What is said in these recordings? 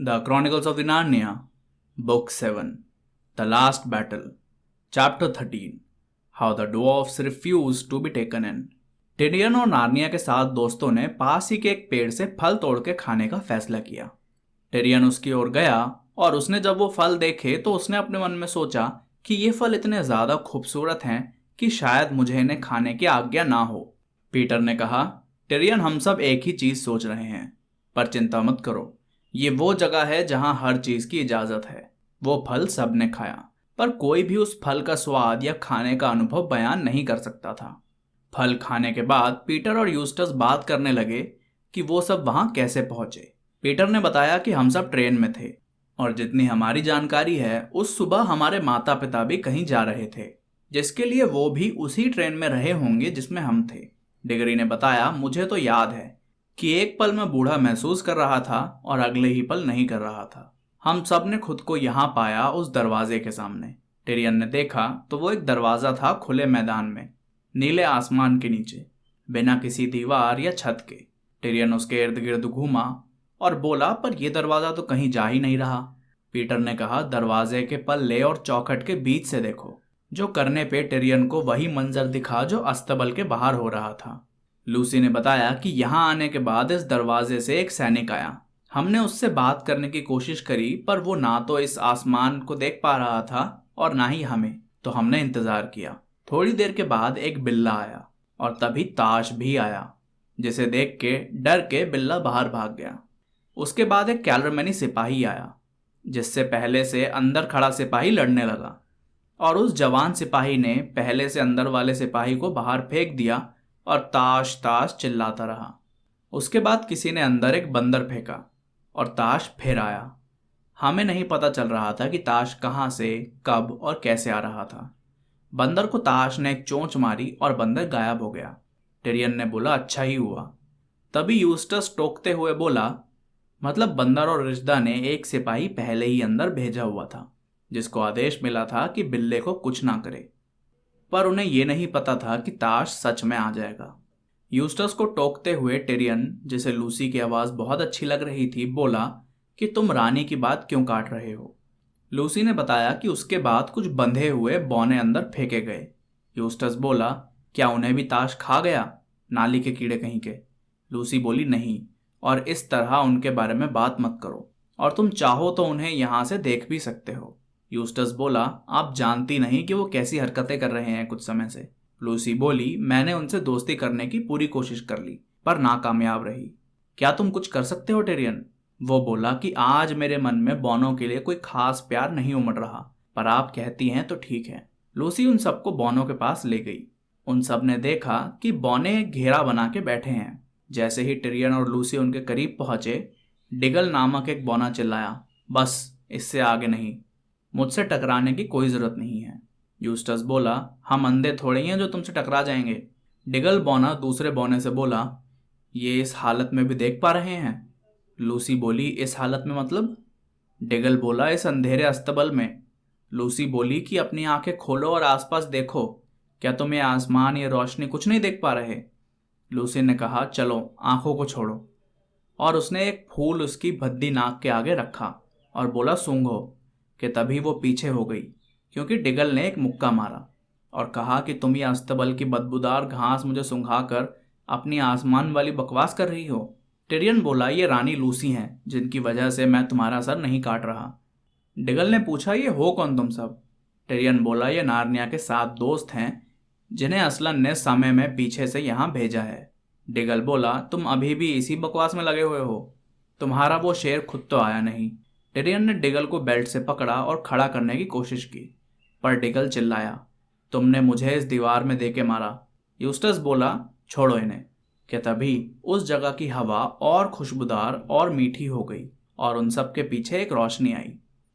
The Chronicles of the Narnia, Book 7, The Last Battle, Chapter 13, How the Dwarfs Refused to be Taken in. टिडियन और Narnia के 7 दोस्तों ने पास ही के एक पेड़ से फल तोड़ के खाने का फैसला किया। टिडियन उसकी ओर गया और उसने जब वो फल देखे तो उसने अपने मन में सोचा कि ये फल इतने ज़्यादा खूबसूरत हैं कि शायद मुझे इन्हें खाने की आज्ञा ना हो। पीटर ने कहा, टिडियन, हम सब एक ही चीज़ सोच रहे हैं, पर चिंता मत करो, ये वो जगह है जहां हर चीज की इजाजत है। वो फल सबने खाया, पर कोई भी उस फल का स्वाद या खाने का अनुभव बयान नहीं कर सकता था। फल खाने के बाद पीटर और यूस्टस बात करने लगे कि वो सब वहां कैसे पहुंचे। पीटर ने बताया कि हम सब ट्रेन में थे और जितनी हमारी जानकारी है उस सुबह हमारे माता पिता भी कहीं जा रहे थे, जिसके लिए वो भी उसी ट्रेन में रहे होंगे जिसमें हम थे। डिगरी ने बताया, मुझे तो याद है कि एक पल में बूढ़ा महसूस कर रहा था और अगले ही पल नहीं कर रहा था। हम सब ने खुद को यहाँ पाया उस दरवाजे के सामने। टिडियन ने देखा तो वो एक दरवाज़ा था खुले मैदान में, नीले आसमान के नीचे, बिना किसी दीवार या छत के। टिडियन उसके इर्द गिर्द घूमा और बोला, पर यह दरवाज़ा तो कहीं जा ही नहीं रहा। पीटर ने कहा, दरवाजे के पल्ले और चौखट के बीच से देखो। जो करने पे टिडियन को वही मंजर दिखा जो अस्तबल के बाहर हो रहा था। लूसी ने बताया कि यहाँ आने के बाद इस दरवाजे से एक सैनिक आया। हमने उससे बात करने की कोशिश करी, पर वो ना तो इस आसमान को देख पा रहा था और ना ही हमें, तो हमने इंतजार किया। थोड़ी देर के बाद एक बिल्ला आया और तभी ताश भी आया, जिसे देख के डर के बिल्ला बाहर भाग गया। उसके बाद एक कैलरमैनी सिपाही आया, जिससे पहले से अंदर खड़ा सिपाही लड़ने लगा और उस जवान सिपाही ने पहले से अंदर वाले सिपाही को बाहर फेंक दिया और ताश ताश चिल्लाता रहा। उसके बाद किसी ने अंदर एक बंदर फेंका और ताश फिर आया। हमें नहीं पता चल रहा था कि ताश कहाँ से, कब और कैसे आ रहा था। बंदर को ताश ने एक चोंच मारी और बंदर गायब हो गया। टिडियन ने बोला, अच्छा ही हुआ। तभी यूस्टस टोकते हुए बोला, मतलब बंदर और रिश्दा ने एक सिपाही पहले ही अंदर भेजा हुआ था, जिसको आदेश मिला था कि बिल्ले को कुछ ना करे, पर उन्हें यह नहीं पता था कि ताश सच में आ जाएगा। यूस्टस को टोकते हुए टिडियन, जिसे लूसी की आवाज़ बहुत अच्छी लग रही थी, बोला कि तुम रानी की बात क्यों काट रहे हो। लूसी ने बताया कि उसके बाद कुछ बंधे हुए बौने अंदर फेंके गए। यूस्टस बोला, क्या उन्हें भी ताश खा गया, नाली के कीड़े कहीं के। लूसी बोली, नहीं, और इस तरह उनके बारे में बात मत करो, और तुम चाहो तो उन्हें यहाँ से देख भी सकते हो। यूस्टस बोला, आप जानती नहीं कि वो कैसी हरकतें कर रहे हैं कुछ समय से। लूसी बोली, मैंने उनसे दोस्ती करने की पूरी कोशिश कर ली, पर नाकामयाब रही। क्या तुम कुछ कर सकते हो टिडियन? वो बोला कि आज मेरे मन में बौनों के लिए कोई खास प्यार नहीं उमड़ रहा, पर आप कहती हैं तो ठीक है। लूसी उन सबको बौनों के पास ले गई। उन सब ने देखा कि बौने एक घेरा बना के बैठे हैं। जैसे ही टिडियन और लूसी उनके करीब पहुंचे, डिगल नामक एक बौना चिल्लाया, बस इससे आगे नहीं, मुझसे टकराने की कोई ज़रूरत नहीं है। यूस्टस बोला, हम अंधे थोड़े ही हैं जो तुमसे टकरा जाएंगे। डिगल बौना दूसरे बौने से बोला, ये इस हालत में भी देख पा रहे हैं? लूसी बोली, इस हालत में मतलब? डिगल बोला, इस अंधेरे अस्तबल में। लूसी बोली कि अपनी आंखें खोलो और आसपास देखो, क्या तुम ये आसमान, ये रोशनी कुछ नहीं देख पा रहे? लूसी ने कहा, चलो आंखों को छोड़ो, और उसने एक फूल उसकी भद्दी नाक के आगे रखा और बोला, सूंघो, कि तभी वो पीछे हो गई, क्योंकि डिगल ने एक मुक्का मारा और कहा कि तुम ये अस्तबल की बदबूदार घास मुझे सूंघाकर अपनी आसमान वाली बकवास कर रही हो। टिडियन बोला, ये रानी लूसी हैं, जिनकी वजह से मैं तुम्हारा सर नहीं काट रहा। डिगल ने पूछा, ये हो कौन तुम सब? टिडियन बोला, ये नार्निया के 7 दोस्त हैं, जिन्हें असलन ने समय में पीछे से यहाँ भेजा है। डिगल बोला, तुम अभी भी इसी बकवास में लगे हुए हो? तुम्हारा वो शेर खुद तो आया नहीं। टिडियन ने डिगल को बेल्ट से पकड़ा और खड़ा करने की कोशिश की, पर डिगल चिल्लाया, तुमने मुझे इस दीवार में देके मारा। यूस्टस बोला, छोड़ो इन्हें, कि तभी उस जगह की हवा और खुशबूदार और मीठी हो गई और उन सब के पीछे एक रोशनी आई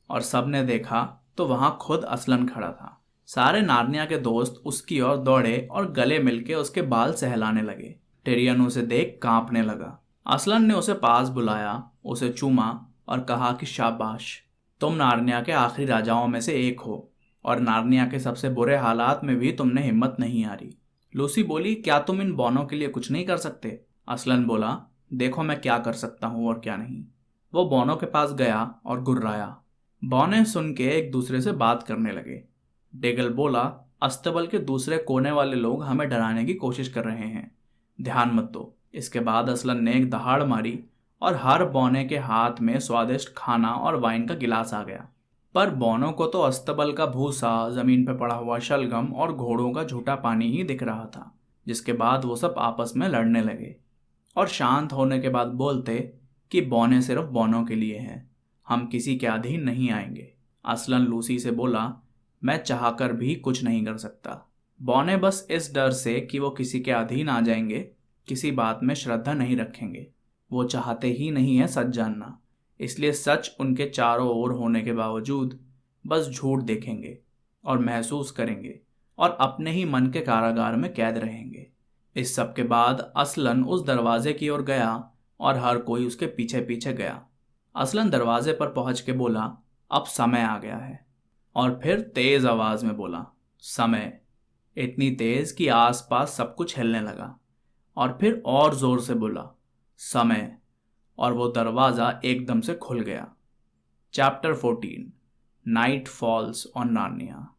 और सब ने देखा तो वहां खुद असलन खड़ा था। सारे नार्निया के दोस्त उसकी ओर दौड़े और गले मिलके उसके बाल सहलाने लगे। टिडियन उसे देख कांपने लगा। असलन ने उसे पास बुलाया, उसे चूमा और कहा कि शाबाश, तुम नार्निया के आखिरी राजाओं में से एक हो और नार्निया के सबसे बुरे हालात में भी तुमने हिम्मत नहीं हारी। लूसी बोली, क्या तुम इन बौनों के लिए कुछ नहीं कर सकते? असलन बोला, देखो मैं क्या कर सकता हूँ और क्या नहीं। वो बॉनो के पास गया और गुर्राया। बॉने सुन के एक दूसरे से बात करने लगे। डेगल बोला, अस्तबल के दूसरे कोने वाले लोग हमें डराने की कोशिश कर रहे हैं, ध्यान मत दो। इसके बाद असलन ने एक दहाड़ मारी और हर बौने के हाथ में स्वादिष्ट खाना और वाइन का गिलास आ गया। पर बौनों को तो अस्तबल का भूसा, जमीन पर पड़ा हुआ शलगम और घोड़ों का झूठा पानी ही दिख रहा था। जिसके बाद वो सब आपस में लड़ने लगे और शांत होने के बाद बोलते कि बौने सिर्फ बौनों के लिए हैं, हम किसी के अधीन नहीं आएंगे। असलन लूसी से बोला, मैं चाहकर भी कुछ नहीं कर सकता। बौने बस इस डर से कि वो किसी के अधीन आ जाएंगे, किसी बात में श्रद्धा नहीं रखेंगे। वो चाहते ही नहीं है सच जानना, इसलिए सच उनके चारों ओर होने के बावजूद बस झूठ देखेंगे और महसूस करेंगे और अपने ही मन के कारागार में कैद रहेंगे। इस सब के बाद असलन उस दरवाजे की ओर गया और हर कोई उसके पीछे पीछे गया। असलन दरवाजे पर पहुंच के बोला, अब समय आ गया है। और फिर तेज आवाज में बोला, समय। इतनी तेज कि आसपास सब कुछ हिलने लगा। और फिर और जोर से बोला, समय। और वो दरवाजा एकदम से खुल गया। Chapter 14 night falls on Narnia.